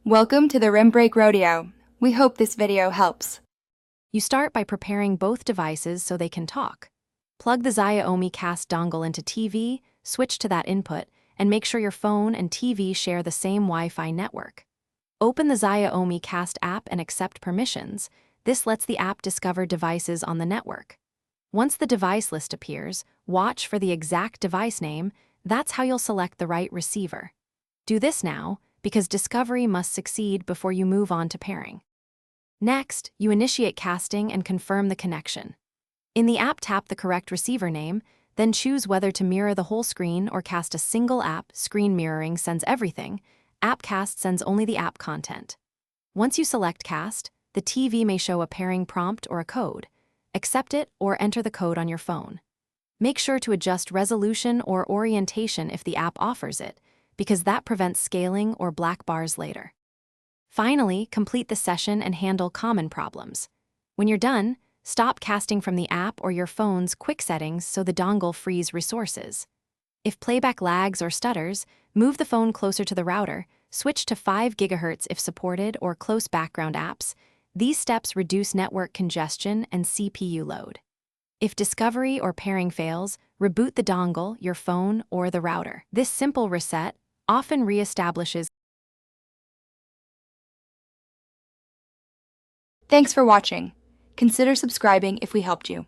Welcome to the Rim Break Rodeo. We hope this video helps. You start by preparing both devices so they can talk. Plug the Xiaomi Cast dongle into TV, switch to that input, and make sure your phone and TV share the same Wi-Fi network. Open the Xiaomi Cast app and accept permissions. This lets the app discover devices on the network. Once the device list appears, watch for the exact device name. That's how you'll select the right receiver. Do this now, because discovery must succeed before you move on to pairing. Next, you initiate casting and confirm the connection. In the app, tap the correct receiver name, then choose whether to mirror the whole screen or cast a single app. Screen mirroring sends everything. App cast sends only the app content. Once you select cast, the TV may show a pairing prompt or a code. Accept it or enter the code on your phone. Make sure to adjust resolution or orientation if the app offers it, because that prevents scaling or black bars later. Finally, complete the session and handle common problems. When you're done, stop casting from the app or your phone's quick settings so the dongle frees resources. If playback lags or stutters, move the phone closer to the router, switch to 5 GHz if supported, or close background apps. These steps reduce network congestion and CPU load. If discovery or pairing fails, reboot the dongle, your phone, or the router. This simple reset often reestablishes. Thanks for watching. Consider subscribing if we helped you.